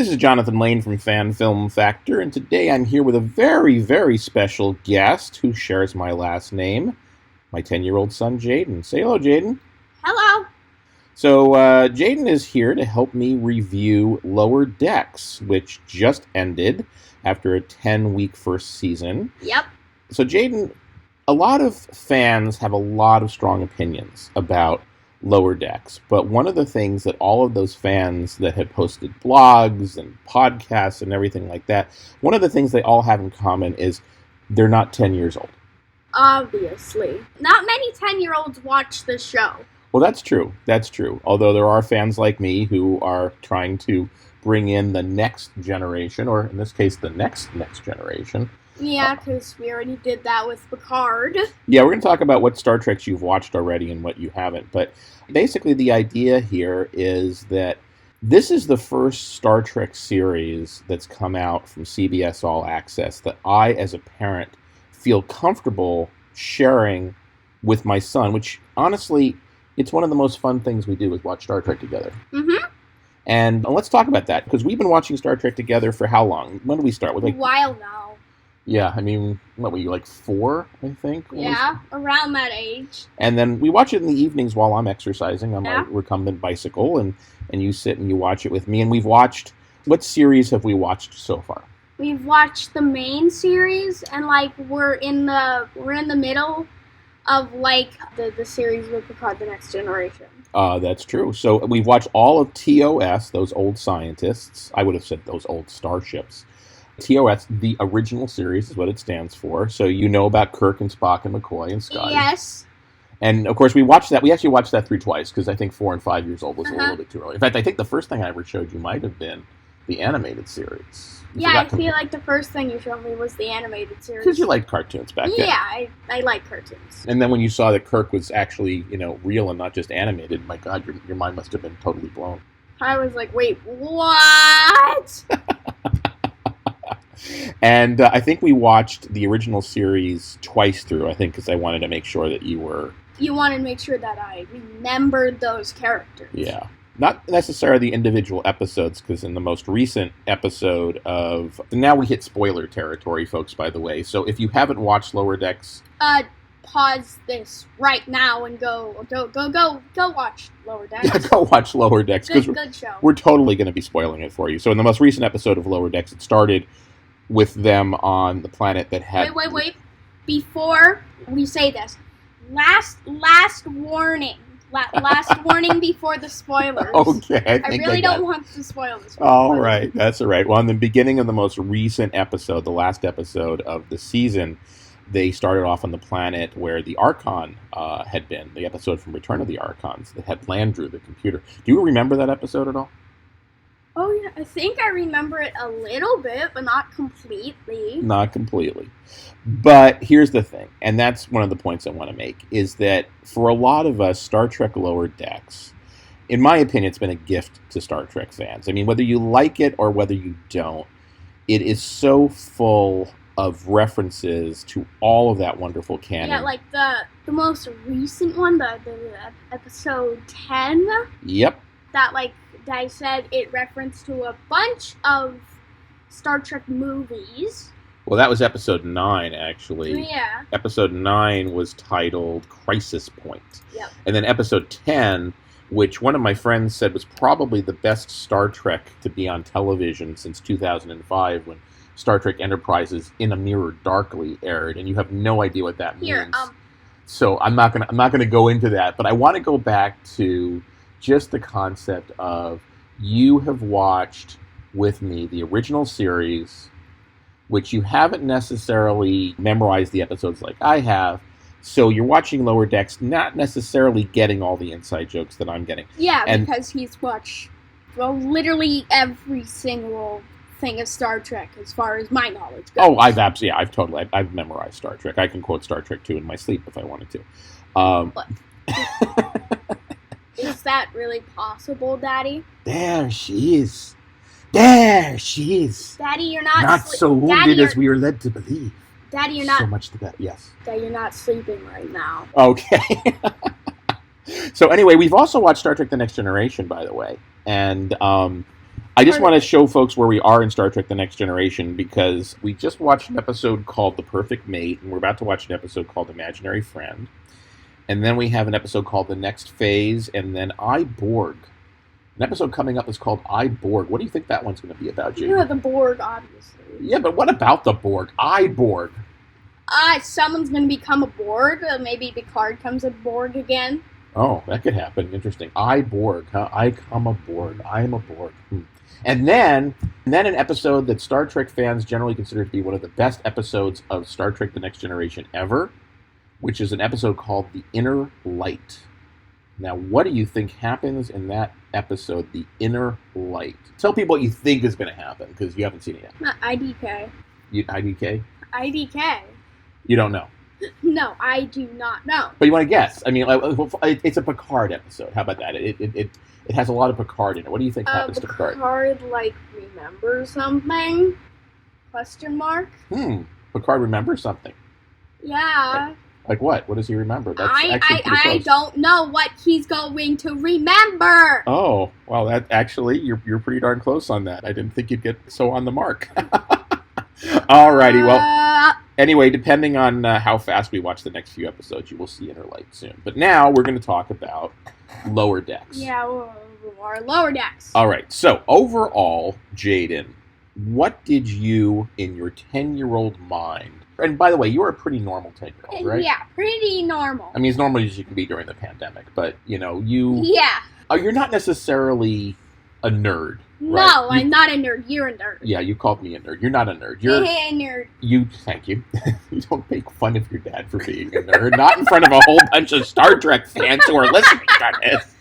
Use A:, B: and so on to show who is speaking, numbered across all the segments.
A: This is Jonathan Lane from Fan Film Factor, and today I'm here with a very, very special guest who shares my last name, my 10-year-old son, Jayden. Say hello, Jayden.
B: Hello.
A: So, Jayden is here to help me review Lower Decks, which just ended after a 10-week first season.
B: Yep.
A: So, Jayden, a lot of fans have a lot of strong opinions about Lower Decks, but one of the things that all of those fans that had posted blogs and podcasts and everything like that, one of the things they all have in common is they're not 10 years old.
B: Obviously. Not many 10-year-olds watch this show.
A: Well, that's true. That's true. Although there are fans like me who are trying to bring in the next generation, or in this case, the next generation.
B: Yeah, because we already did that with Picard.
A: Yeah, we're going to talk about what Star Treks you've watched already and what you haven't. But basically the idea here is that this is the first Star Trek series that's come out from CBS All Access that I, as a parent, feel comfortable sharing with my son, which, honestly, it's one of the most fun things we do is watch Star Trek together.
B: Mm-hmm.
A: And let's talk about that, because we've been watching Star Trek together for how long? When did we start?
B: A while now.
A: Yeah, I mean, what were you, like 4, I think?
B: Yeah, around that age.
A: And then we watch it in the evenings while I'm exercising on my recumbent bicycle, and you sit and you watch it with me. And we've watched, what series have we watched so far?
B: We've watched the main series, and we're in the middle of the series with Picard: The Next Generation.
A: That's true. So we've watched all of TOS, those old scientists. I would have said those old starships. TOS, the original series, is what it stands for. So you know about Kirk and Spock and McCoy and Scotty.
B: Yes.
A: And, of course, we watched that. We actually watched that through twice, because I think 4 and 5 years old was a little bit too early. In fact, I think the first thing I ever showed you might have been the animated series.
B: I feel like the first thing you showed me was the animated series.
A: Because you liked cartoons back then.
B: Yeah, I like cartoons.
A: And then when you saw that Kirk was actually, real and not just animated, my God, your mind must have been totally blown.
B: I was like, wait, what?
A: And I think we watched the original series twice through, I think, because I wanted to make sure that you were...
B: You wanted to make sure that I remembered those characters.
A: Yeah. Not necessarily the individual episodes, because in the most recent episode of... Now we hit spoiler territory, folks, by the way. So if you haven't watched Lower Decks...
B: Pause this right now and go watch Lower Decks.
A: Yeah, go watch Lower Decks.
B: Good show.
A: We're totally going to be spoiling it for you. So in the most recent episode of Lower Decks, it started with them on the planet that had...
B: Wait. Before we say this, last warning. Last warning before the spoilers.
A: Okay.
B: I really don't want to spoil this.
A: All right. That's all right. Well, in the beginning of the most recent episode, the last episode of the season, they started off on the planet where the Archon had been, the episode from Return of the Archons that had Landru, the computer. Do you remember that episode at all?
B: Oh, yeah. I think I remember it a little bit, but not completely.
A: Not completely. But here's the thing, and that's one of the points I want to make, is that for a lot of us, Star Trek Lower Decks, in my opinion, it's been a gift to Star Trek fans. I mean, whether you like it or whether you don't, it is so full of references to all of that wonderful canon.
B: Yeah, like the most recent one, the episode 10.
A: Yep.
B: That, I said, it referenced to a bunch of Star Trek movies.
A: Well, that was episode 9, actually.
B: Yeah.
A: Episode 9 was titled Crisis Point.
B: Yep.
A: And then episode 10, which one of my friends said was probably the best Star Trek to be on television since 2005, when Star Trek Enterprise's In a Mirror Darkly aired, and you have no idea what that means. So I'm not gonna go into that, but I want to go back to just the concept of you have watched with me the original series, which you haven't necessarily memorized the episodes like I have. So you're watching Lower Decks, not necessarily getting all the inside jokes that I'm getting.
B: Yeah, because he's watched literally every single thing of Star Trek, as far as my knowledge goes.
A: Oh, I've memorized Star Trek. I can quote Star Trek 2 in my sleep if I wanted to.
B: Is that really possible, Daddy?
A: There she is. There she is.
B: Daddy, you're not...
A: Not so wounded as we are led to believe.
B: Daddy, you're not...
A: So much the better, yes.
B: Daddy, you're not sleeping right now.
A: Okay. So anyway, we've also watched Star Trek The Next Generation, by the way. And I just want to show folks where we are in Star Trek The Next Generation, because we just watched an episode called The Perfect Mate, and we're about to watch an episode called Imaginary Friend. And then we have an episode called The Next Phase, and then I, Borg. An episode coming up is called I, Borg. What do you think that one's going to be about, Jayden?
B: Yeah, the Borg, obviously.
A: Yeah, but what about the Borg? I, Borg.
B: Someone's going to become a Borg. Maybe Picard comes a Borg again.
A: Oh, that could happen. Interesting. I, Borg. Huh? I come aboard. I am a Borg. And then an episode that Star Trek fans generally consider to be one of the best episodes of Star Trek The Next Generation ever, which is an episode called The Inner Light. Now, what do you think happens in that episode, The Inner Light? Tell people what you think is going to happen, because you haven't seen it yet.
B: IDK.
A: IDK?
B: IDK.
A: You don't know?
B: No, I do not know.
A: But you want to guess. I mean, it's a Picard episode. How about that? It has a lot of Picard in it. What do you think happens to Picard?
B: Picard, remembers something? Question mark?
A: Picard remembers something.
B: Yeah.
A: Like what? What does he remember? That's
B: I don't know what he's going to remember.
A: Oh, well, that actually, you're pretty darn close on that. I didn't think you'd get so on the mark. Alrighty, well, anyway, depending on how fast we watch the next few episodes, you will see Inner Light soon. But now we're going to talk about Lower Decks.
B: Yeah, more Lower Decks.
A: All right, so overall, Jayden, what did you, in your 10-year-old mind, and by the way, you were a pretty normal 10-year-old, right?
B: Yeah, pretty normal.
A: I mean, as normal as you can be during the pandemic, but, you...
B: Yeah.
A: You're not necessarily a nerd,
B: No,
A: right?
B: I'm not a nerd. You're a nerd.
A: Yeah, you called me a nerd. You're not a nerd. You're
B: a nerd.
A: Thank you. You don't make fun of your dad for being a nerd. Not in front of a whole bunch of Star Trek fans who are listening to this.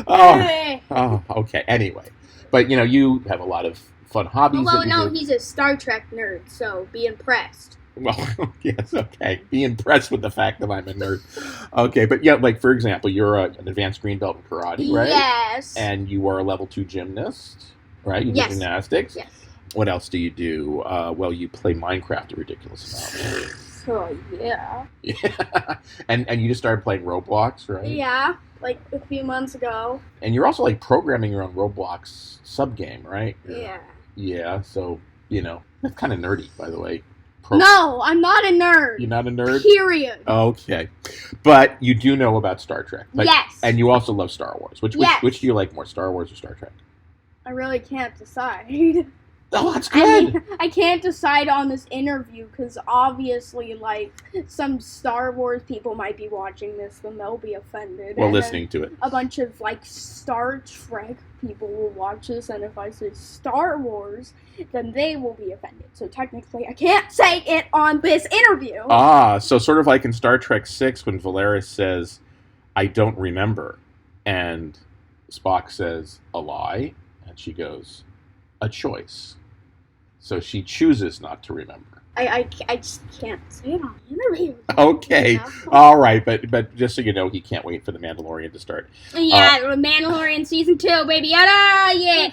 A: Oh, okay. Anyway. But, you have a lot of fun hobbies.
B: Well, no, he's a Star Trek nerd, so be impressed.
A: Well, yes, okay. Be impressed with the fact that I'm a nerd. Okay, but yeah, for example, you're an advanced green belt in karate, right?
B: Yes.
A: And you are a level 2 gymnast, right? You do
B: Yes.
A: gymnastics.
B: Yes.
A: What else do you do? Well, you play Minecraft a ridiculous amount.
B: Oh, yeah.
A: Yeah. And you just started playing Roblox, right?
B: Yeah, a few months ago.
A: And you're also programming your own Roblox sub-game, right?
B: Yeah.
A: Yeah, so, that's kind of nerdy, by the way.
B: No, I'm not a nerd.
A: You're not a nerd?
B: Period.
A: Okay. But you do know about Star Trek.
B: Yes.
A: And you also love Star Wars. Which do you like more, Star Wars or Star Trek?
B: I really can't decide.
A: Oh, that's good.
B: I can't decide on this interview because obviously, some Star Wars people might be watching this and they'll be offended.
A: Well, listening to it.
B: A bunch of, Star Trek people will watch this, and if I say Star Wars, then they will be offended. So technically, I can't say it on this interview.
A: So sort of like in Star Trek 6 when Valeris says, I don't remember, and Spock says, a lie, and she goes, a choice. So she chooses not to remember.
B: I just can't say it on the interview.
A: Okay. All right. But just so you know, he can't wait for The Mandalorian to start.
B: Yeah, The Mandalorian Season 2, baby. Yeah.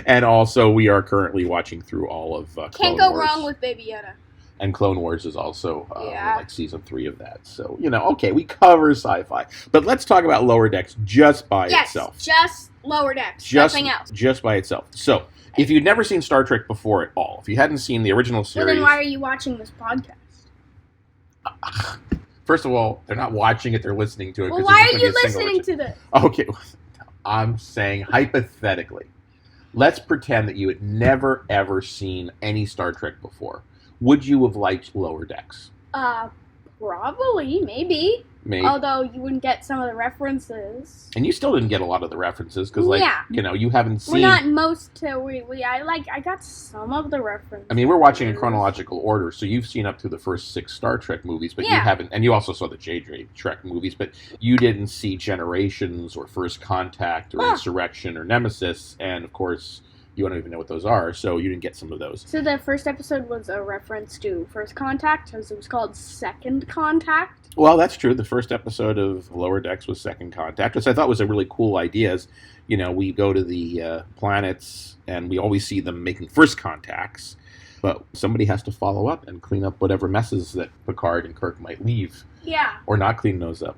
A: And also, we are currently watching through all of Clone Wars.
B: Can't go wrong with Baby Yoda.
A: And Clone Wars is also Season 3 of that. So, okay, we cover sci-fi. But let's talk about Lower Decks just by itself.
B: Just Lower Decks. Nothing else.
A: Just by itself. So, if you'd never seen Star Trek before at all, if you hadn't seen the original series...
B: Well, then why are you watching this podcast?
A: First of all, they're not watching it, they're listening to it.
B: Well, why are you listening to this?
A: Okay, I'm saying hypothetically. Let's pretend that you had never, ever seen any Star Trek before. Would you have liked Lower Decks?
B: Probably, maybe. Although you wouldn't get some of the references.
A: And you still didn't get a lot of the references because, you haven't seen.
B: We're not most. I got some of the references.
A: I mean, we're watching in chronological order, so you've seen up to the first 6 Star Trek movies, but you haven't. And you also saw the J.J. Trek movies, but you didn't see Generations or First Contact or Insurrection or Nemesis, and of course. You don't even know what those are, so you didn't get some of those.
B: So the first episode was a reference to First Contact, because it was called Second Contact?
A: Well, that's true. The first episode of Lower Decks was Second Contact, which I thought was a really cool idea. We go to the planets, and we always see them making first contacts, but somebody has to follow up and clean up whatever messes that Picard and Kirk might leave.
B: Yeah.
A: Or not clean those up.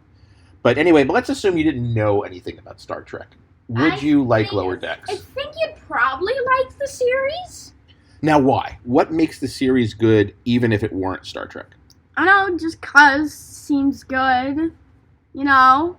A: But anyway, let's assume you didn't know anything about Star Trek. would you like Lower Decks?
B: I think you'd probably like the series.
A: Now, why? What makes the series good, even if it weren't Star Trek?
B: I don't know, just 'cause seems good, you know?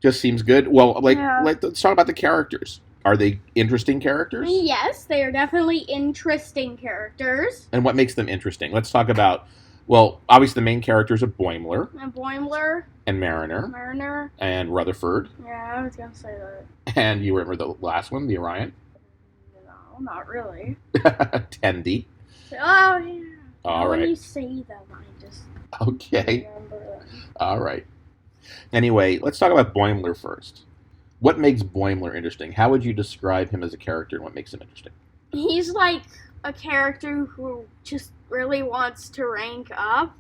A: Just seems good? Well,
B: Yeah.
A: let's talk about the characters. Are they interesting characters?
B: Yes, they are definitely interesting characters.
A: And what makes them interesting? Let's talk about, well, obviously the main characters are Boimler
B: And Boimler,
A: and Mariner
B: Mariner.
A: and Rutherford.
B: Yeah, I was gonna say that.
A: And you remember the last one, the Orion?
B: No, not really.
A: Tendi.
B: Oh, yeah.
A: All
B: When
A: right.
B: you say them, I just
A: Okay.
B: remember them.
A: All right. Anyway, let's talk about Boimler first. What makes Boimler interesting? How would you describe him as a character and what makes him interesting?
B: He's like a character who just really wants to rank up.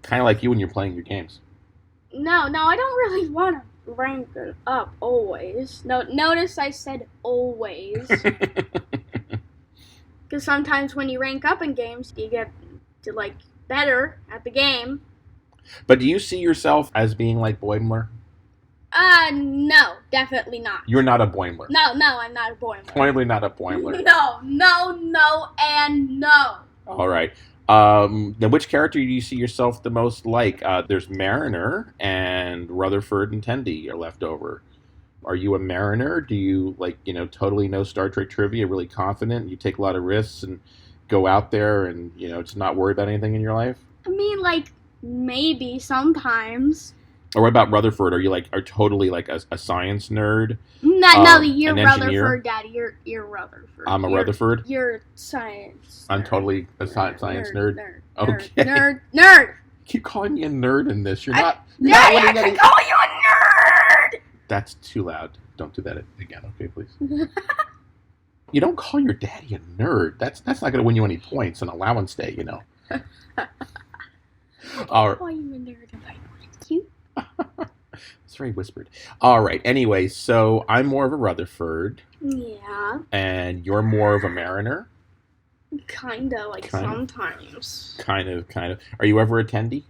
A: Kind of like you when you're playing your games.
B: No, I don't really want to rank it up always. No, notice I said always. Because sometimes when you rank up in games, you get to, like, better at the game.
A: But do you see yourself as being like Boimler?
B: No, definitely not.
A: You're not a Boimler.
B: No, I'm not a Boimler.
A: Totally not a Boimler.
B: No, and no.
A: All right. Then which character do you see yourself the most like? There's Mariner and Rutherford and Tendi are left over. Are you a Mariner? Do you, totally know Star Trek trivia, really confident, you take a lot of risks and go out there and, just not worry about anything in your life?
B: I mean, maybe sometimes.
A: Or what about Rutherford? Are you are totally a science nerd?
B: No, you're
A: an engineer?
B: Rutherford, Daddy. You're Rutherford.
A: I'm a Rutherford?
B: You're science.
A: I'm totally a science nerd?
B: Nerd.
A: Okay.
B: Nerd.
A: You keep calling me a nerd in this. You're not
B: Daddy, I
A: winning
B: can
A: any...
B: call you a nerd!
A: That's too loud. Don't do that again, okay, please? You don't call your daddy a nerd. That's not going to win you any points on allowance day,
B: I'll call you a nerd if I want you.
A: It's very whispered. All right. Anyway, so I'm more of a Rutherford.
B: Yeah.
A: And you're more of a Mariner?
B: Kinda, sometimes.
A: Kind of. Are you ever a Tendi?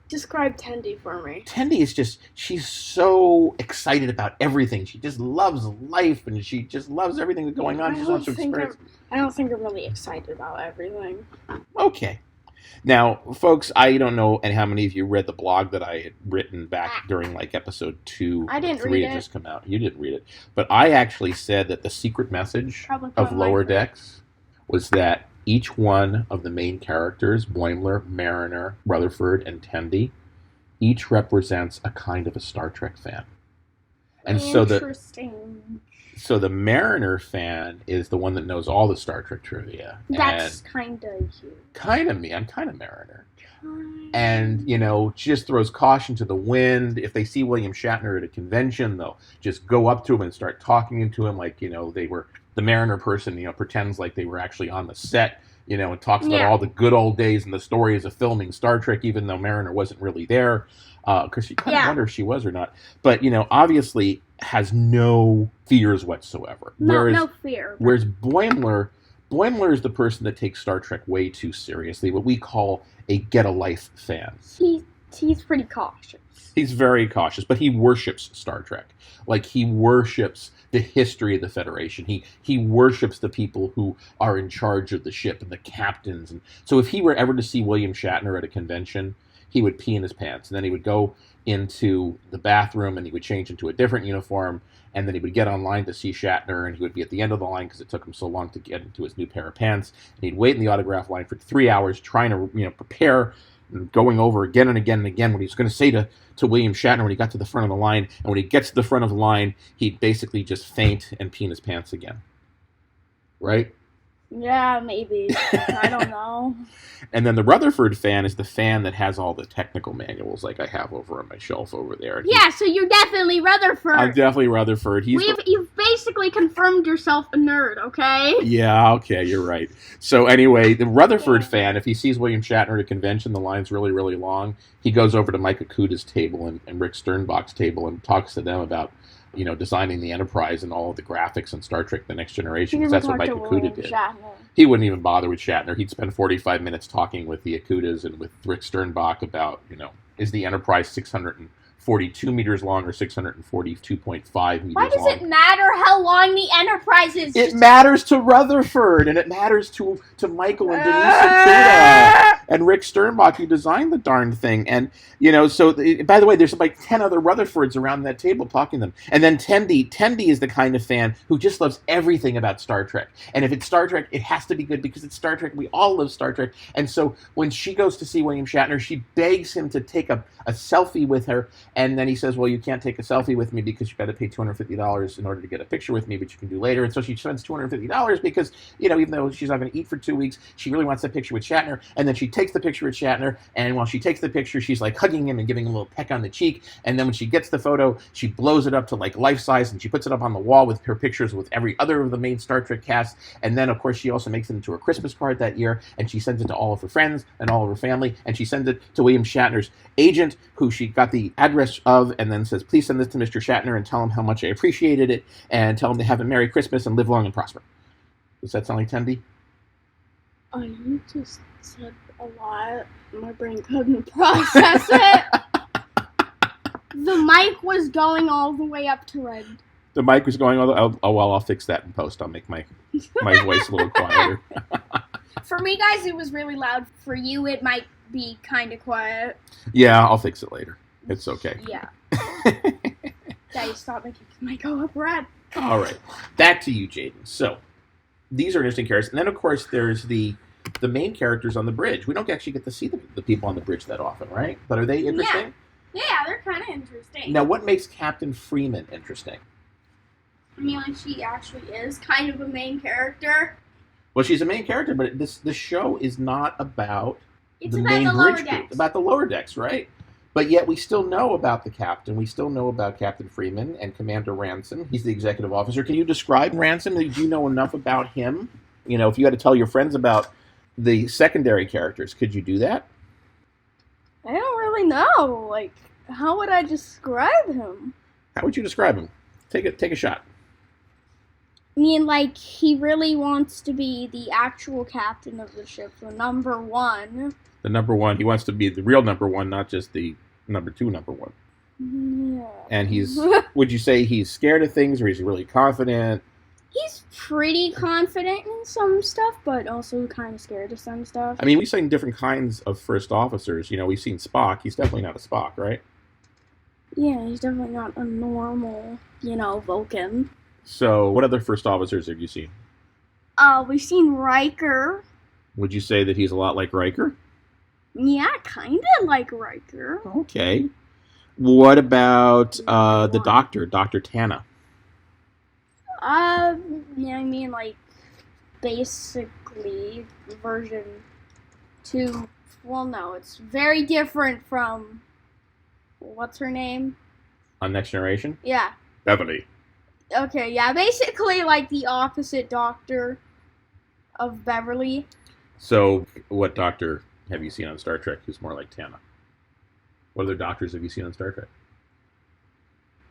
B: Describe Tendi for me.
A: Tendi is she's so excited about everything. She just loves life, and she just loves everything that's going on. She just wants to experience.
B: I don't think I'm really excited about everything.
A: Okay. Now, folks, I don't know how many of you read the blog that I had written back during episode 2.
B: I didn't
A: 3
B: read
A: had
B: it.
A: just come out. You didn't read it. But I actually said that the secret message of Lower Decks was that each one of the main characters, Boimler, Mariner, Rutherford, and Tendi, each represents a kind of a Star Trek fan. And
B: Interesting.
A: so the Mariner fan is the one that knows all the Star Trek trivia.
B: That's kind of you.
A: Kind of me. I'm kind of Mariner. And, just throws caution to the wind. If they see William Shatner at a convention, they'll just go up to him and start talking to him they were the Mariner person, pretends like they were actually on the set, and talks about all the good old days and the stories of filming Star Trek, even though Mariner wasn't really there. Because you kind of wonder if she was or not. But, obviously has no fears whatsoever.
B: No fear.
A: Whereas Boimler is the person that takes Star Trek way too seriously, what we call a get-a-life fan.
B: He's pretty cautious.
A: He's very cautious, but he worships Star Trek. He worships the history of the Federation. He worships the people who are in charge of the ship and the captains. And so if he were ever to see William Shatner at a convention, he would pee in his pants. And then he would go into the bathroom and he would change into a different uniform. And then he would get online to see Shatner, and he would be at the end of the line because it took him so long to get into his new pair of pants. And he'd wait in the autograph line for 3 hours trying to prepare, and going over again and again and again what he was going to say to William Shatner when he got to the front of the line. And when he gets to the front of the line, he'd basically just faint and pee in his pants again. Right?
B: Yeah, maybe. I don't know.
A: And then the Rutherford fan is the fan that has all the technical manuals like I have over on my shelf over there.
B: So you're definitely Rutherford.
A: I'm definitely Rutherford.
B: You've basically confirmed yourself a nerd, okay?
A: Yeah, okay, you're right. So anyway, the Rutherford fan, if he sees William Shatner at a convention, the line's really, really long, he goes over to Mike Okuda's table and Rick Sternbach's table and talks to them about designing the Enterprise and all of the graphics on Star Trek The Next Generation, because that's what Mike Okuda did. He wouldn't even bother with Shatner. He'd spend 45 minutes talking with the Okudas and with Rick Sternbach about, is the Enterprise 42 meters long or 642.5 meters
B: Why does
A: long.
B: it matter how long the Enterprise is?
A: It matters to Rutherford, and it matters to Michael and Denise Okuda and Rick Sternbach, who designed the darn thing. And, so, by the way, there's like 10 other Rutherfords around that table talking to them. And then Tendi is the kind of fan who just loves everything about Star Trek. And if it's Star Trek, it has to be good because it's Star Trek. We all love Star Trek. And so when she goes to see William Shatner, she begs him to take a selfie with her. And then he says, well, you can't take a selfie with me because you've got to pay $250 in order to get a picture with me, but you can do later. And so she spends $250 because, even though she's not going to eat for 2 weeks, she really wants that picture with Shatner. And then she takes the picture with Shatner. And while she takes the picture, she's like hugging him and giving him a little peck on the cheek. And then when she gets the photo, she blows it up to like life size and she puts it up on the wall with her pictures with every other of the main Star Trek cast. And then, of course, she also makes it into her Christmas card that year. And she sends it to all of her friends and all of her family. And she sends it to William Shatner's agent, who she got the address of, and then says, please send this to Mr. Shatner and tell him how much I appreciated it, and tell him to have a Merry Christmas and live long and prosper. Does that sound like Tendi?
B: You just said a lot. My brain couldn't process it. The mic was going all the way up to red.
A: The mic was going all the... I'll fix that in post. I'll make my voice a little quieter.
B: For me, guys, it was really loud. For you, it might be kind of quiet.
A: Yeah, I'll fix it later. It's okay.
B: Yeah. Guys, stop making the mic go up red.
A: All right. Back to you, Jayden. So, these are interesting characters. And then, of course, there's the main characters on the bridge. We don't actually get to see the people on the bridge that often, right? But are they interesting?
B: Yeah, they're kind of interesting.
A: Now, what makes Captain Freeman interesting?
B: I mean, like, she actually is kind of a main character.
A: Well, she's a main character, but this show is not about
B: It's
A: the
B: about
A: main
B: the
A: bridge
B: lower
A: group.
B: decks.
A: It's about the lower decks, right? But yet we still know about the captain. We still know about Captain Freeman and Commander Ransom. He's the executive officer. Can you describe Ransom? Do you know enough about him? If you had to tell your friends about the secondary characters, could you do that?
B: I don't really know. Like, how would I describe him?
A: How would you describe him? Take a shot.
B: I mean, like, he really wants to be the actual captain of the ship, the number one.
A: The number one. He wants to be the real number one, not just the number one.
B: Yeah.
A: And he's, would you say he's scared of things, or is he really confident?
B: He's pretty confident in some stuff, but also kind of scared of some stuff.
A: I mean, we've seen different kinds of first officers. We've seen Spock. He's definitely not a Spock, right?
B: Yeah, he's definitely not a normal, Vulcan.
A: So, what other first officers have you seen?
B: We've seen Riker.
A: Would you say that he's a lot like Riker?
B: Yeah, kind of like Riker.
A: Okay. What about the Doctor, Dr. Tana?
B: Yeah, I mean, like, basically version 2. Well, no, it's very different from, what's her name?
A: On Next Generation?
B: Yeah.
A: Beverly.
B: Okay, yeah, basically like the opposite Doctor of Beverly.
A: So, what Doctor have you seen on Star Trek who's more like Tana? What other Doctors have you seen on Star Trek?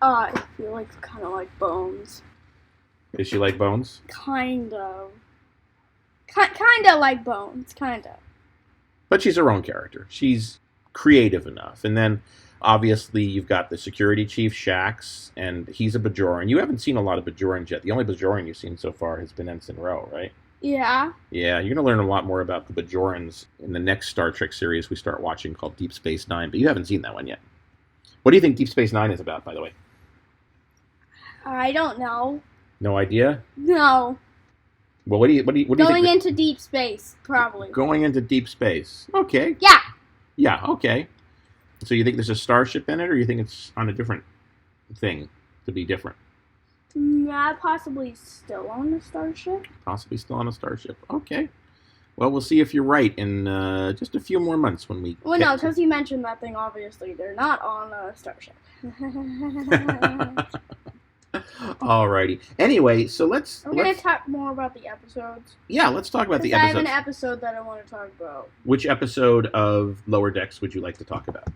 B: I feel like kind of like Bones.
A: Is she like Bones?
B: Kind of. Kind of like Bones, kind of.
A: But she's her own character. She's creative enough. And then, obviously, you've got the security chief, Shax, and he's a Bajoran. You haven't seen a lot of Bajorans yet. The only Bajoran you've seen so far has been Ensign Ro, right?
B: Yeah.
A: Yeah, you're going to learn a lot more about the Bajorans in the next Star Trek series we start watching called Deep Space Nine, but you haven't seen that one yet. What do you think Deep Space Nine is about, by the way?
B: I don't know.
A: No idea?
B: No.
A: Well, what do you think?
B: Going into deep space, probably.
A: Going into deep space. Okay.
B: Yeah.
A: Yeah, okay. So you think there's a starship in it, or you think it's on a different thing to be different?
B: Yeah, possibly still on a starship.
A: Possibly still on a starship. Okay. Well, we'll see if you're right in just a few more months when we...
B: Well, no, because you mentioned that thing, obviously. They're not on a starship.
A: Alrighty. Anyway, so let's...
B: We're going to talk more about the episodes.
A: Yeah, let's talk about the
B: I have
A: episodes.
B: an episode that I want to talk about.
A: Which episode of Lower Decks would you like to talk about?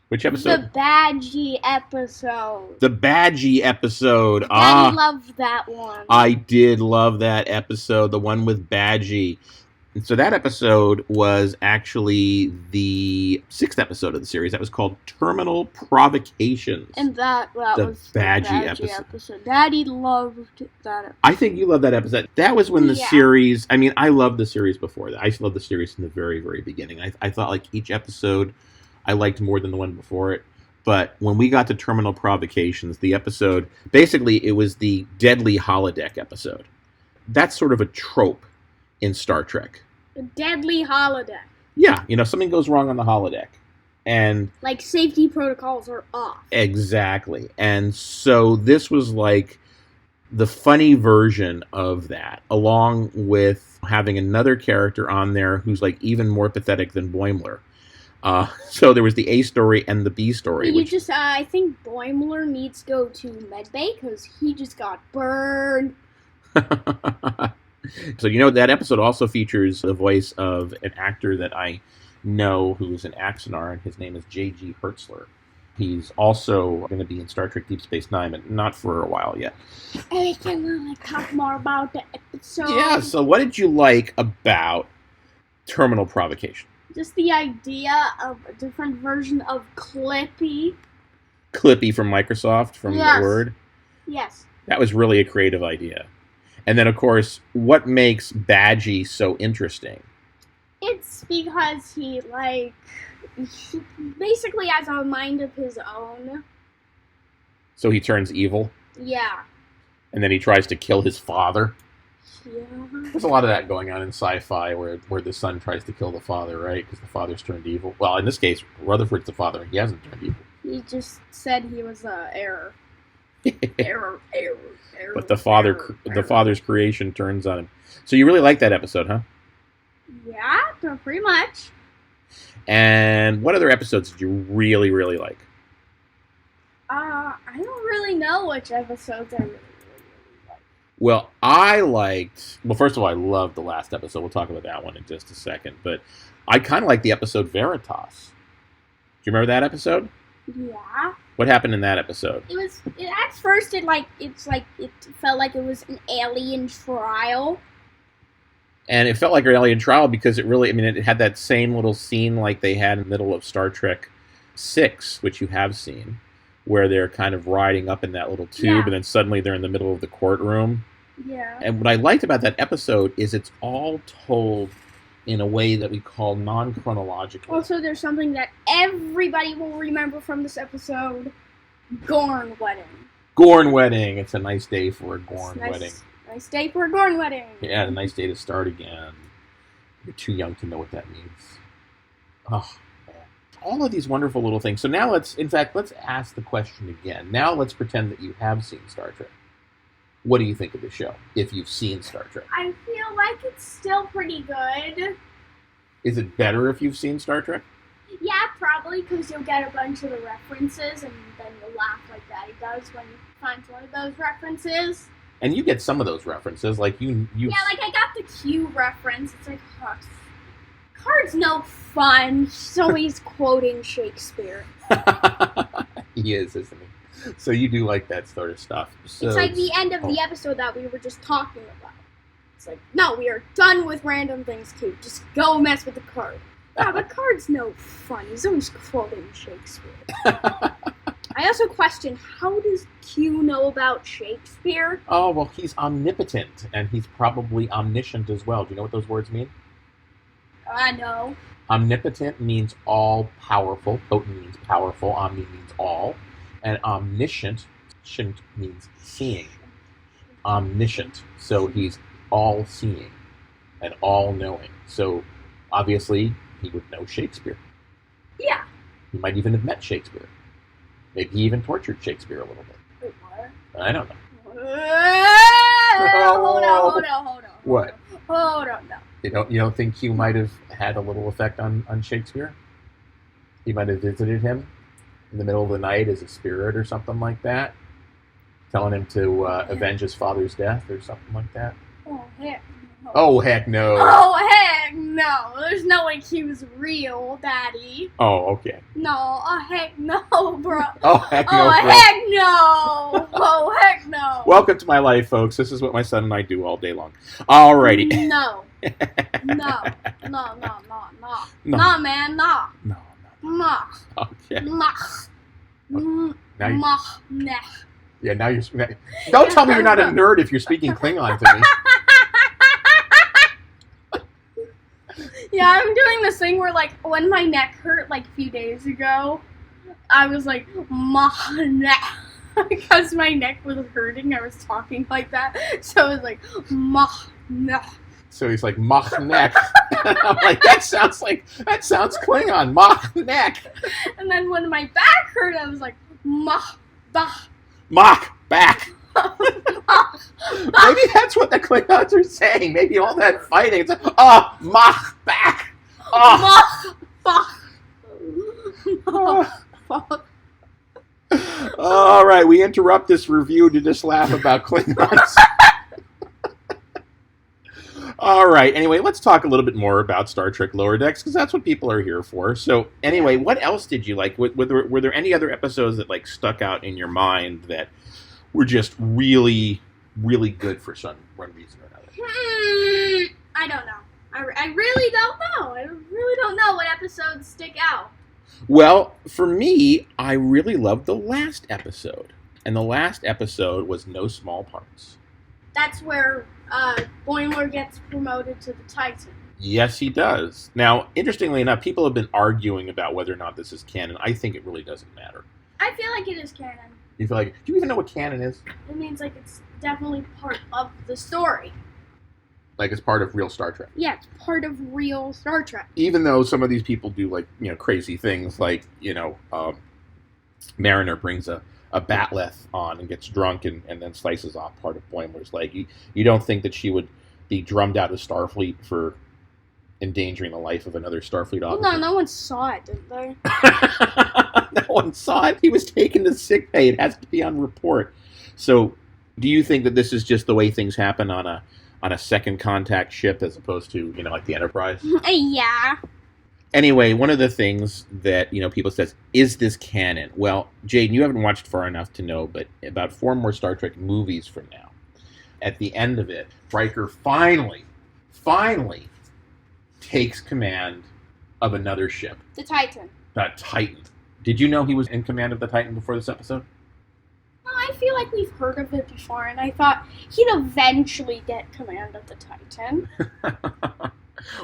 A: Which episode?
B: The Badgie episode.
A: The Badgie episode.
B: Daddy loved that one.
A: I did love that episode, the one with Badgie. And so that episode was actually the 6th episode of the series. That was called Terminal Provocations.
B: And that
A: the
B: was
A: Badgie
B: the
A: episode.
B: Daddy loved that episode.
A: I think you love that episode. That was when the series... I mean, I loved the series before that. I used to love the series from the very, very beginning. I thought like each episode I liked more than the one before it. But when we got to Terminal Provocations, the episode... Basically, it was the Deadly Holodeck episode. That's sort of a trope in Star Trek.
B: The Deadly Holodeck.
A: Yeah, something goes wrong on the holodeck. And
B: like safety protocols are off.
A: Exactly. And so this was like the funny version of that, along with having another character on there who's like even more pathetic than Boimler. So there was the A story and the B story.
B: I think Boimler needs to go to medbay because he just got burned.
A: So, that episode also features the voice of an actor that I know who's an Axanar, and his name is J.G. Hertzler. He's also going to be in Star Trek Deep Space Nine, but not for a while yet.
B: Hey, can I talk more about the episode?
A: Yeah, so what did you like about Terminal Provocation?
B: Just the idea of a different version of Clippy.
A: Clippy from Microsoft, from the Word?
B: Yes.
A: That was really a creative idea. And then, of course, what makes Badgie so interesting?
B: It's because he basically has a mind of his own.
A: So he turns evil?
B: Yeah.
A: And then he tries to kill his father?
B: Yeah.
A: There's a lot of that going on in sci-fi where the son tries to kill the father, right? Because the father's turned evil. Well, in this case, Rutherford's the father, and he hasn't turned evil.
B: He just said he was an error. Error.
A: But the father's creation turns on him. So you really like that episode, huh?
B: Yeah, pretty much.
A: And what other episodes did you really, really like?
B: I don't really know which episodes I really like.
A: Well, well, first of all, I loved the last episode. We'll talk about that one in just a second. But I kind of like the episode Veritas. Do you remember that episode?
B: Yeah.
A: What happened in that episode?
B: At first it felt like it was an alien trial.
A: And it felt like an alien trial because it had that same little scene like they had in the middle of Star Trek 6, which you have seen, where they're kind of riding up in that little tube and then suddenly they're in the middle of the courtroom.
B: Yeah.
A: And what I liked about that episode is it's all told in a way that we call non-chronological.
B: Also, there's something that everybody will remember from this episode. Gorn wedding.
A: Gorn wedding. It's a nice day for a Gorn wedding.
B: Nice day for a Gorn wedding.
A: Yeah, a nice day to start again. You're too young to know what that means. Oh, man. All of these wonderful little things. So now let's ask the question again. Now let's pretend that you have seen Star Trek. What do you think of the show, if you've seen Star Trek?
B: I feel like it's still pretty good.
A: Is it better if you've seen Star Trek?
B: Yeah, probably, because you'll get a bunch of the references, and then you'll laugh like Daddy does when you find one of those references.
A: And you get some of those references, like you.
B: Yeah, like I got the Q reference. It's like, Card's no fun. So he's quoting Shakespeare.
A: He is, isn't he? So you do like that sort of stuff. So,
B: it's like the end of the episode that we were just talking about. It's like, no, we are done with random things, Q. Just go mess with the Card. Yeah, but Card's no fun. He's always quoting Shakespeare. I also question, how does Q know about Shakespeare?
A: Oh, well, he's omnipotent, and he's probably omniscient as well. Do you know what those words mean?
B: No.
A: Omnipotent means all-powerful. Potent means powerful. Omni means all. And omniscient means seeing. Omniscient. So he's all-seeing and all-knowing. So, obviously, he would know Shakespeare.
B: Yeah.
A: He might even have met Shakespeare. Maybe he even tortured Shakespeare a little bit.
B: Wait, what?
A: I don't know.
B: Hold on.
A: What?
B: Hold on, no.
A: You don't think Q might have had a little effect on Shakespeare? He might have visited him in the middle of the night as a spirit or something like that, telling him to avenge his father's death or something like that.
B: Oh,
A: Oh, heck no.
B: Oh, heck no. There's no way he was real, Daddy.
A: Oh, okay.
B: No, heck no, bro.
A: Oh, heck no,
B: Oh,
A: bro.
B: heck no. Oh, heck no.
A: Welcome to my life, folks. This is what my son and I do all day long. Alrighty.
B: No. No. No, no, no, no. No, man, no.
A: No.
B: No.
A: Okay.
B: No.
A: Now you,
B: No. Nah.
A: yeah, now you're... Don't tell me you're not a nerd if you're speaking Klingon to me.
B: Yeah, I'm doing this thing where, like, when my neck hurt, like, a few days ago, I was like, my neck. Because my neck was hurting, I was talking like that. So it was like, my neck.
A: So he's like, Mach neck. I'm like, that sounds Klingon. Mach neck.
B: And then when my back hurt, I was like, mach back.
A: Mach back. Maybe that's what the Klingons are saying. Maybe all that fighting. It's like, Mach back.
B: Mach back.
A: All right, we interrupt this review to just laugh about Klingons. All right, anyway, let's talk a little bit more about Star Trek Lower Decks, because that's what people are here for. So, anyway, what else did you like? Were there any other episodes that, like, stuck out in your mind that were just really, really good for one reason or another?
B: I don't know. I really don't know. I really don't know what episodes stick out.
A: Well, for me, I really loved the last episode. And the last episode was No Small Parts.
B: That's where Boimler gets promoted to the Titan.
A: Yes, he does. Now, interestingly enough, people have been arguing about whether or not this is canon. I think it really doesn't matter.
B: I feel like it is canon.
A: You feel like, do you even know what canon is?
B: It means like it's definitely part of the story.
A: Like it's part of real Star Trek.
B: Yeah, it's part of real Star Trek.
A: Even though some of these people do, like, crazy things, like, Mariner brings a batleth on and gets drunk and then slices off part of Boimler's leg. You don't think that she would be drummed out of Starfleet for endangering the life of another Starfleet officer?
B: Well, no one saw it, did they?
A: No one saw it. He was taken to sickbay. It has to be on report. So, do you think that this is just the way things happen on a second contact ship as opposed to, like the Enterprise?
B: Yeah.
A: Anyway, one of the things that, people says, is this canon? Well, Jayden, you haven't watched far enough to know, but about 4 more Star Trek movies from now, at the end of it, Riker finally takes command of another ship.
B: The Titan.
A: The Titan. Did you know he was in command of the Titan before this episode?
B: I feel like we've heard of it before, and I thought he'd eventually get command of the Titan.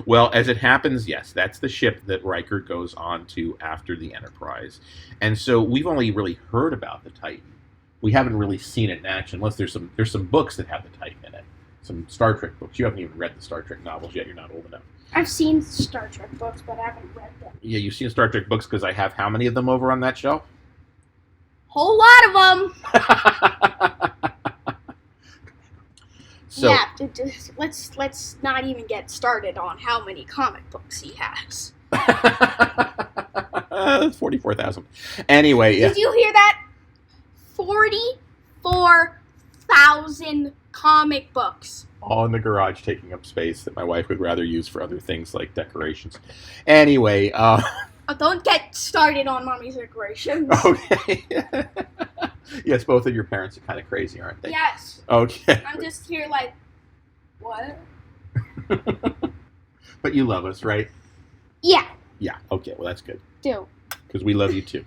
A: Well, as it happens, yes, that's the ship that Riker goes on to after the Enterprise. And so we've only really heard about the Titan. We haven't really seen it in action, unless there's some books that have the Titan in it. Some Star Trek books. You haven't even read the Star Trek novels yet. You're not old enough.
B: I've seen Star Trek books, but I haven't read them.
A: Yeah, you've seen Star Trek books because I have how many of them over on that shelf?
B: Whole lot of them.
A: So,
B: yeah, let's not even get started on how many comic books he has.
A: 44,000. Anyway, yeah.
B: Did you hear that? 44,000 comic books.
A: All in the garage taking up space that my wife would rather use for other things like decorations. Anyway,
B: don't get started on mommy's decorations.
A: Okay. Yes, both of your parents are kind of crazy, aren't they?
B: Yes.
A: Okay.
B: I'm just here like, what?
A: But you love us, right?
B: Yeah.
A: Yeah, okay, well that's good.
B: Do.
A: Because we love you too.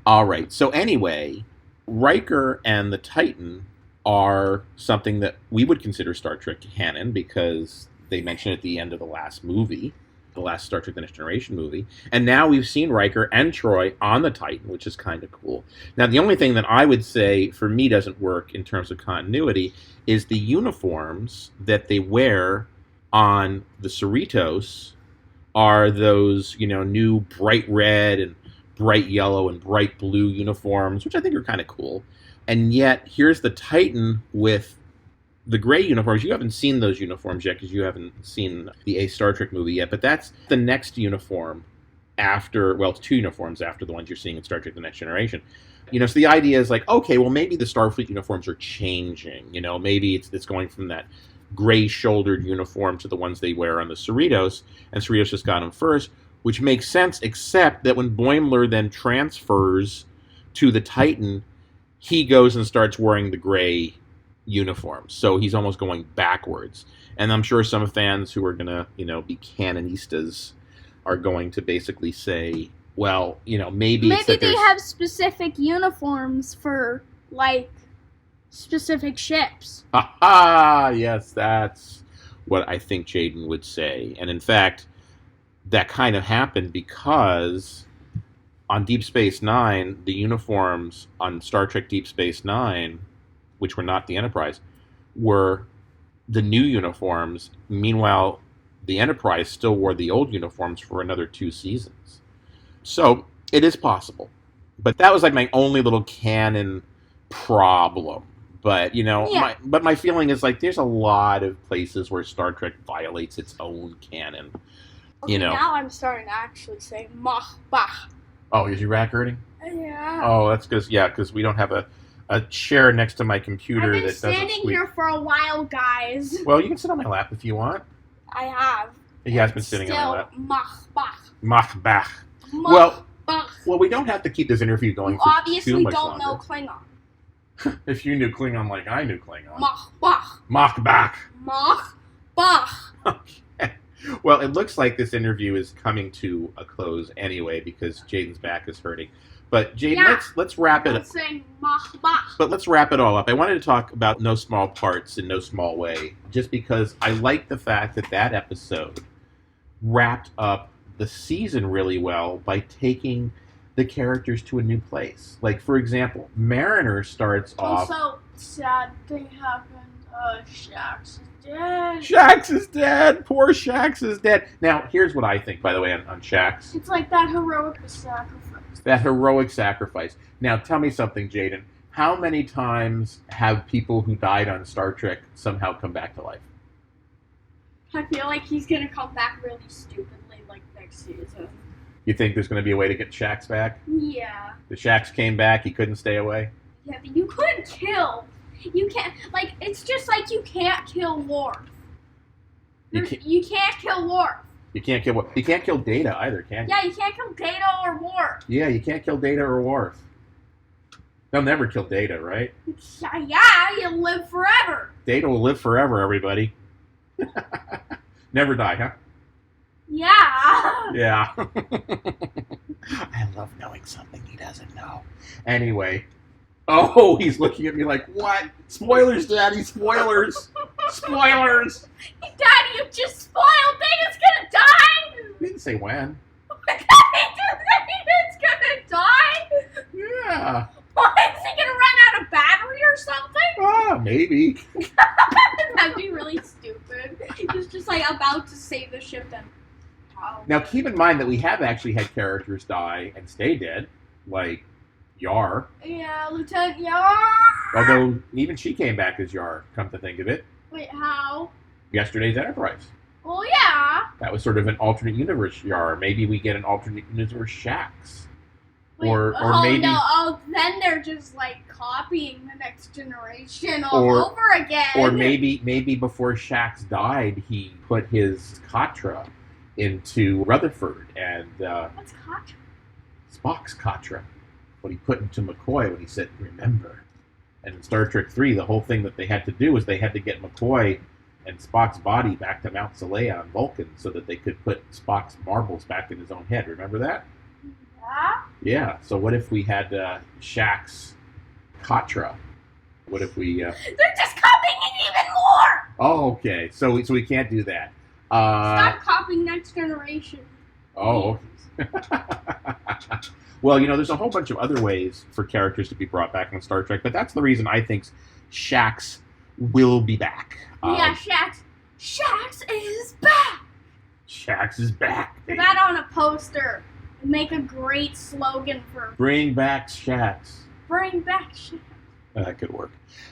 A: All right, so anyway, Riker and the Titan are something that we would consider Star Trek canon because they mention at the end of the last movie, the last Star Trek The Next Generation movie, and now we've seen Riker and Troy on the Titan, which is kind of cool. Now, the only thing that I would say for me doesn't work in terms of continuity is the uniforms that they wear on the Cerritos are those, new bright red and bright yellow and bright blue uniforms, which I think are kind of cool. And yet, here's the Titan with the gray uniforms. You haven't seen those uniforms yet because you haven't seen the A Star Trek movie yet, but that's the next uniform after, well, it's 2 uniforms after the ones you're seeing in Star Trek The Next Generation. So the idea is like, okay, well, maybe the Starfleet uniforms are changing. Maybe it's going from that gray-shouldered uniform to the ones they wear on the Cerritos, and Cerritos just got them first, which makes sense, except that when Boimler then transfers to the Titan, he goes and starts wearing the gray uniform. So he's almost going backwards. And I'm sure some fans who are going to, be canonistas are going to basically say, well, maybe
B: they have specific uniforms for, specific ships.
A: Yes, that's what I think Jayden would say. And in fact, that kind of happened because on Deep Space Nine, the uniforms on Star Trek Deep Space Nine, which were not the Enterprise, were the new uniforms. Meanwhile, the Enterprise still wore the old uniforms for another 2 seasons. So it is possible. But that was my only little canon problem. But, my feeling is there's a lot of places where Star Trek violates its own canon.
B: Okay, now I'm starting to actually say mach, bach.
A: Oh, is your rack hurting?
B: Yeah.
A: Oh, that's because we don't have a chair next to my computer that doesn't
B: I've been standing here for a while, guys.
A: Well, you can sit on my lap if you want.
B: I have.
A: He has been sitting on my lap.
B: Mach, bach.
A: Mach, bach.
B: Mach, bach.
A: Well, we don't have to keep this interview going for
B: obviously
A: too much
B: don't
A: longer.
B: know Klingon.
A: If you knew Klingon like I knew Klingon.
B: Mach, bach.
A: Mach, bach.
B: Mach, bach.
A: Okay. Well, it looks like this interview is coming to a close anyway because Jayden's back is hurting. But Jayden, let's wrap it up.
B: Saying mach, bach.
A: But let's wrap it all up. I wanted to talk about No Small Parts in no small way, just because I like the fact that episode wrapped up the season really well by taking the characters to a new place. For example, Mariner starts off...
B: Also, sad thing happened. Shax is dead.
A: Shax is dead! Poor Shax is dead. Now, here's what I think, by the way, on Shax.
B: It's like that heroic sacrifice.
A: That heroic sacrifice. Now, tell me something, Jayden. How many times have people who died on Star Trek somehow come back to life?
B: I feel like he's gonna come back really stupidly next season.
A: You think there's going to be a way to get Shax back?
B: Yeah.
A: The Shax came back, he couldn't stay away?
B: Yeah, but you couldn't kill. You can't, it's just you can't kill Worf. You can't kill Worf.
A: You can't kill Data either, can you?
B: Yeah, you can't kill Data or Worf.
A: Yeah, you can't kill Data or Worf. They'll never kill Data, right?
B: Yeah, you'll live forever.
A: Data will live forever, everybody. Never die, huh?
B: Yeah.
A: Yeah. I love knowing something he doesn't know. Anyway. Oh, he's looking at me like, what? Spoilers, Daddy, spoilers. Spoilers.
B: Daddy, you just spoiled. Data's gonna die.
A: He didn't say when.
B: Data's gonna die?
A: Yeah.
B: What, is he gonna run out of battery or something?
A: Maybe.
B: That'd be really stupid. He's just about to save the ship then.
A: Now, keep in mind that we have actually had characters die and stay dead, like Yar.
B: Yeah, Lieutenant Yar.
A: Although, even she came back as Yar, come to think of it.
B: Wait, how?
A: Yesterday's Enterprise.
B: Well, yeah.
A: That was sort of an alternate universe Yar. Maybe we get an alternate universe Shax.
B: Wait,
A: or maybe...
B: No, then they're just, copying the Next Generation all over again.
A: Or maybe before Shax died, he put his Katra into Rutherford, and
B: what's Katra?
A: Spock's Katra, what he put into McCoy when he said remember. And in Star Trek 3, the whole thing that they had to do was they had to get McCoy and Spock's body back to Mount Seleia on Vulcan so that they could put Spock's marbles back in his own head. Remember that?
B: Yeah.
A: Yeah. So what if we had Shax's Katra? What if we?
B: They're just copying it even more.
A: Oh, okay. So we can't do that.
B: Stop copying Next Generation.
A: Oh. Well, there's a whole bunch of other ways for characters to be brought back on Star Trek, but that's the reason I think Shax will be back.
B: Yeah, Shax is back.
A: Shax is back.
B: Put that on a poster. Make a great slogan for
A: Bring back Shax.
B: Bring back Shax.
A: That could work.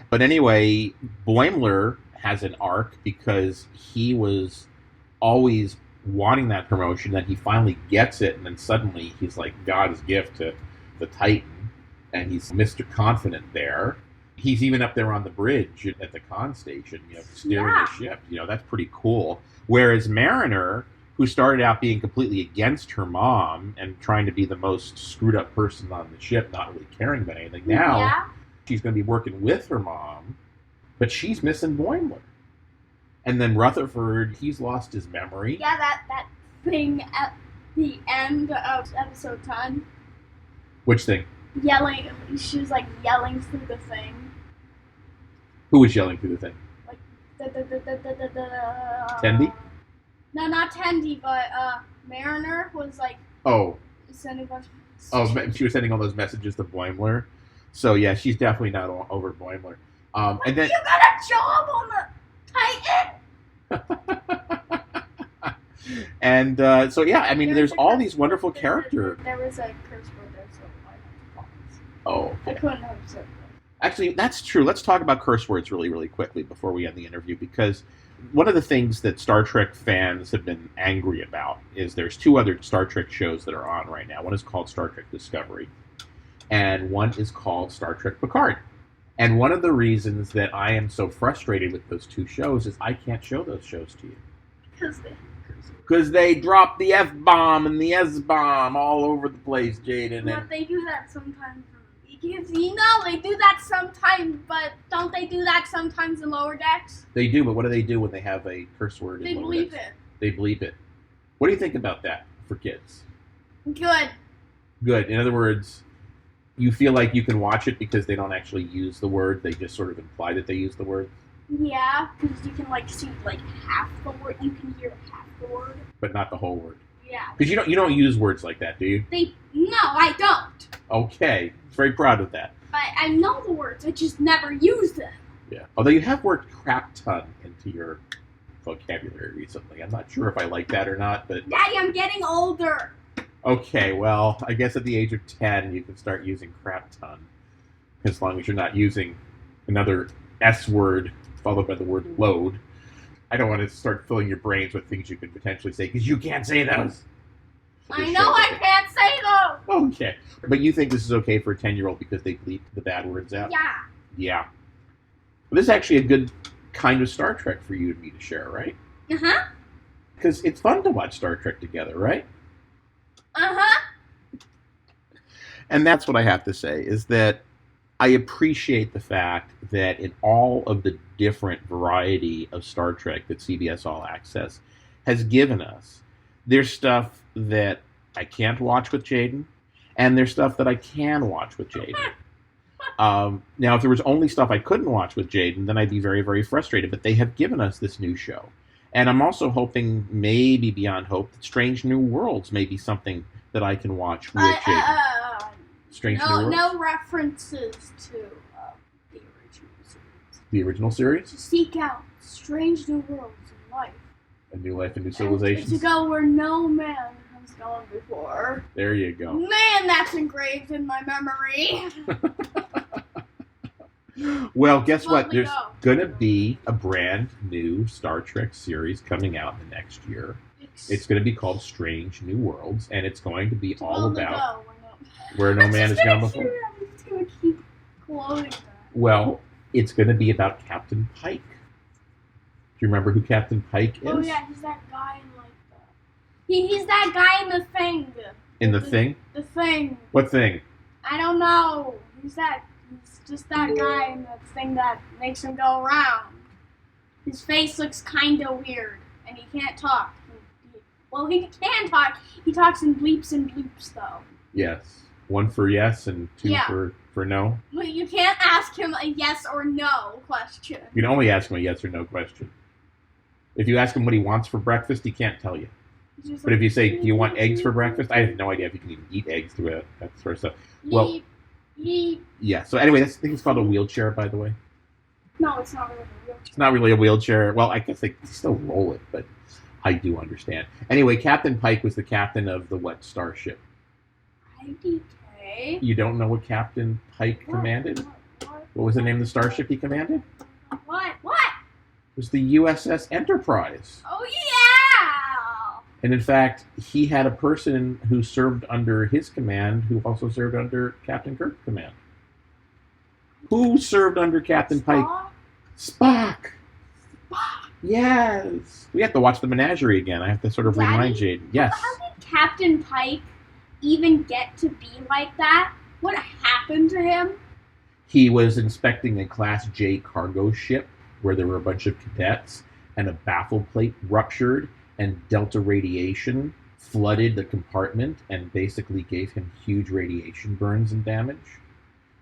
A: But anyway, Boimler has an arc because he was always wanting that promotion, then he finally gets it, and then suddenly he's like God's gift to the Titan, and he's Mr. Confident there. He's even up there on the bridge at the con station, steering the ship. That's pretty cool. Whereas Mariner, who started out being completely against her mom and trying to be the most screwed up person on the ship, not really caring about anything, now she's going to be working with her mom, but she's missing Boimler. And then Rutherford, he's lost his memory.
B: Yeah, that thing at the end of episode 10.
A: Which thing?
B: Yelling. She was, yelling through the thing.
A: Who was yelling through the thing? Tendi?
B: No, not Tendi, but Mariner was, sending a bunch of
A: messages. Oh, she was sending all those messages to Boimler. So, yeah, she's definitely not over Boimler. And then...
B: You got a job on the Titan!
A: And, there's all these wonderful characters.
B: There was a curse word there, so I had to pause.
A: Oh, okay.
B: I couldn't have said that.
A: Actually, that's true. Let's talk about curse words really, really quickly before we end the interview, because one of the things that Star Trek fans have been angry about is there's two other Star Trek shows that are on right now. One is called Star Trek Discovery, and one is called Star Trek Picard. And one of the reasons that I am so frustrated with those two shows is I can't show those shows to you. Because they drop the F-bomb and the S-bomb all over the place, Jayden.
B: But they do that sometimes. They do that sometimes, but don't they do that sometimes in Lower Decks?
A: They do, but what do they do when they have a curse word in Lower Decks? They bleep it. What do you think about that for kids?
B: Good.
A: Good. In other words, you feel like you can watch it because they don't actually use the word. They just sort of imply that they use the word.
B: Yeah, because you can see half the word. You can hear half the word,
A: but not the whole word.
B: Yeah.
A: Because you don't use words like that, do you?
B: No, I don't.
A: Okay, very proud of that.
B: I know the words. I just never use them.
A: Yeah. Although you have worked crap ton into your vocabulary recently. I'm not sure if I like that or not, but...
B: Daddy, I'm getting older.
A: Okay, well, I guess at the age of 10, you can start using crap ton. As long as you're not using another S word followed by the word load. I don't want to start filling your brains with things you could potentially say, because you can't say those.
B: I know I can't say those.
A: Okay. But you think this is okay for a 10-year-old because they bleep the bad words out?
B: Yeah.
A: Yeah. Well, this is actually a good kind of Star Trek for you and me to share, right?
B: Uh-huh.
A: Because it's fun to watch Star Trek together, right?
B: Uh-huh.
A: And that's what I have to say, is that I appreciate the fact that in all of the different variety of Star Trek that CBS All Access has given us, there's stuff that I can't watch with Jayden, and there's stuff that I can watch with Jayden. Now, if there was only stuff I couldn't watch with Jayden, then I'd be very, very frustrated. But they have given us this new show. And I'm also hoping, maybe beyond hope, that Strange New Worlds may be something that I can watch with Jayden. Strange New Worlds?
B: No references to the original series.
A: The original series?
B: To seek out strange new worlds in life.
A: A new life, a new civilizations?
B: To go where no man has gone before.
A: There you go.
B: Man, that's engraved in my memory.
A: Well, guess what? There's going to be a brand new Star Trek series coming out in the next year. It's going to be called Strange New Worlds, and it's going to be all about where no man has gone before.
B: I'm just going to keep quoting that.
A: Well, it's going to be about Captain Pike. Do you remember who Captain Pike is?
B: Oh, yeah, he's that guy in he's that guy in the thing.
A: In the thing?
B: The thing.
A: What thing?
B: I don't know. He's just that guy in the thing that makes him go around. His face looks kind of weird, and he can't talk. He can talk. He talks in bleeps and bloops, though.
A: Yes. 1 for yes and 2 for no.
B: But you can't ask him a yes or no question.
A: You can only ask him a yes or no question. If you ask him what he wants for breakfast, he can't tell you. But if you say, do you want eggs for breakfast? I have no idea if you can even eat eggs through it, that sort of stuff. Well, yeah. So anyway, I think it's called a wheelchair, by the way.
B: No, it's not really a wheelchair.
A: It's not really a wheelchair. Well, I guess they still roll it, but I do understand. Anyway, Captain Pike was the captain of the what starship?
B: IDK.
A: You don't know what Captain Pike commanded? What was the name of the starship he commanded?
B: What?
A: It was the USS Enterprise.
B: Oh, yeah!
A: And in fact, he had a person who served under his command who also served under Captain Kirk's command. Who served under Captain Pike? Spock. Yes. We have to watch the Menagerie again. I have to sort of remind Jayden. Yes.
B: How did Captain Pike even get to be like that? What happened to him?
A: He was inspecting a Class J cargo ship where there were a bunch of cadets, and a baffle plate ruptured, and Delta radiation flooded the compartment and basically gave him huge radiation burns and damage.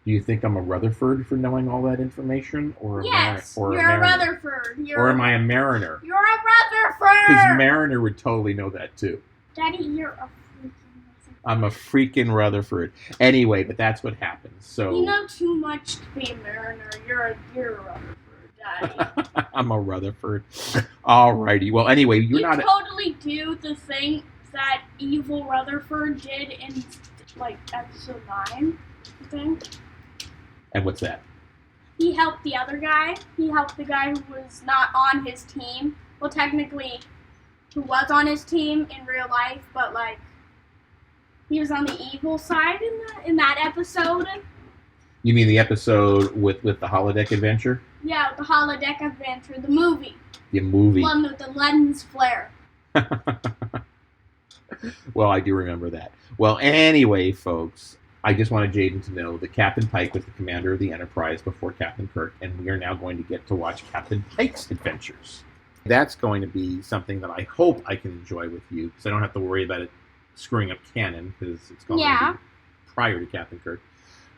A: Do you think I'm a Rutherford for knowing all that information? Or
B: Yes,
A: you're
B: a Rutherford.
A: Or am I a Mariner?
B: You're a Rutherford!
A: Because Mariner would totally know that too.
B: Daddy, you're a freaking Rutherford.
A: I'm a freaking Rutherford. Anyway, but that's what happens. So
B: you know too much to be a Mariner. You're a Rutherford, Daddy.
A: I'm a Rutherford. Alrighty. Well, anyway,
B: you
A: not
B: totally do the thing that evil Rutherford did in, like, episode 9, I think.
A: And what's that?
B: He helped the other guy. He helped the guy who was not on his team. Well, technically, who was on his team in real life, but, like, he was on the evil side in that episode.
A: You mean the episode with the holodeck adventure?
B: Yeah, the holodeck adventure, the movie.
A: The movie.
B: One with the lens flare.
A: Well, I do remember that. Well, anyway, folks, I just wanted Jayden to know that Captain Pike was the commander of the Enterprise before Captain Kirk, and we are now going to get to watch Captain Pike's adventures. That's going to be something that I hope I can enjoy with you, because I don't have to worry about it screwing up canon, because it's going to be prior to Captain Kirk.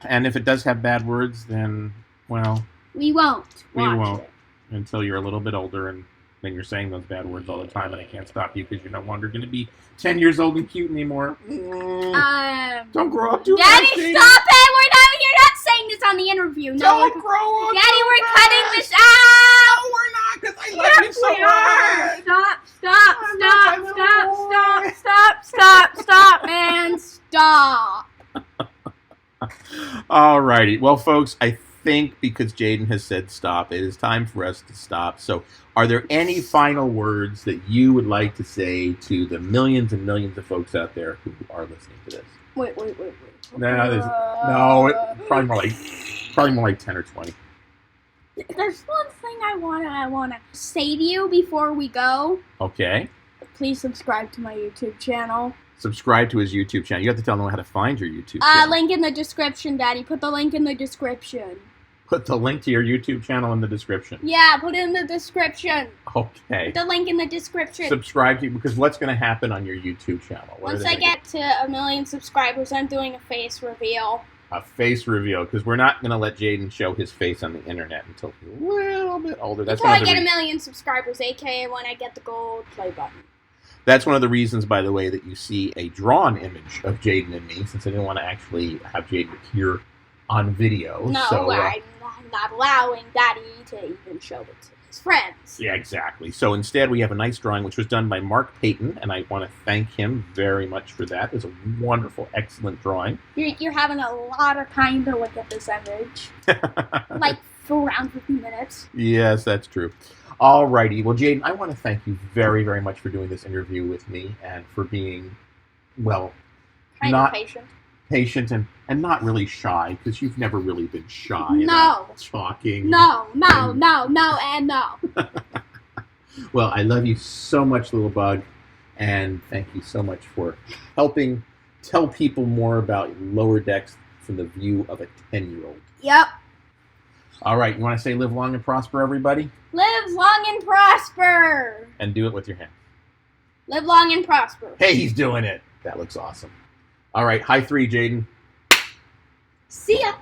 A: And if it does have bad words, then, well...
B: We won't.
A: We won't. Until you're a little bit older, and then you're saying those bad words all the time, and I can't stop you because you're no longer going to be 10 years old and cute anymore. Don't grow up too
B: Daddy,
A: fast, Jayden.
B: stop it! You're not saying this on the interview. No,
A: Don't grow up.
B: Daddy, we're cutting this out!
A: No, we're not, because I love you so much.
B: Stop, man. Stop.
A: Alrighty. Well, folks, I think because Jayden has said stop, it is time for us to stop. So, are there any final words that you would like to say to the millions and millions of folks out there who are listening to this?
B: Wait.
A: Probably more like 10 or 20.
B: There's one thing I wanna say to you before we go.
A: Okay.
B: Please subscribe to my YouTube channel.
A: Subscribe to his YouTube channel. You have to tell them how to find your YouTube channel.
B: Link in the description, Daddy. Put the link in the description.
A: Put the link to your YouTube channel in the description.
B: Yeah, put it in the description.
A: Okay.
B: Put the link in the description.
A: Subscribe to, because what's going to happen on your YouTube channel?
B: Once I get to 1 million subscribers, I'm doing a face reveal.
A: A face reveal, because we're not going to let Jayden show his face on the internet until he's a little bit older. That's
B: until I get 1 million subscribers, aka when I get the gold play button.
A: That's one of the reasons, by the way, that you see a drawn image of Jayden and me, since I didn't want to actually have Jayden appear on video.
B: No,
A: so,
B: I'm not allowing Daddy to even show it to his friends.
A: Yeah, exactly. So instead, we have a nice drawing, which was done by Mark Payton, and I want to thank him very much for that. It was a wonderful, excellent drawing.
B: You're having a lot of time to look at this image. Like, for around 50 minutes.
A: Yes, that's true. Alrighty. Well, Jayden, I want to thank you very, very much for doing this interview with me and for being, well,
B: kind
A: not
B: of
A: patient and not really shy, because you've never really been shy.
B: No.
A: About talking.
B: No.
A: Well, I love you so much, little bug, and thank you so much for helping tell people more about Lower Decks from the view of a 10-year-old.
B: Yep.
A: All right, you want to say live long and prosper, everybody?
B: Live long and prosper.
A: And do it with your hand.
B: Live long and prosper.
A: Hey, he's doing it. That looks awesome. All right, high 3, Jayden.
B: See ya.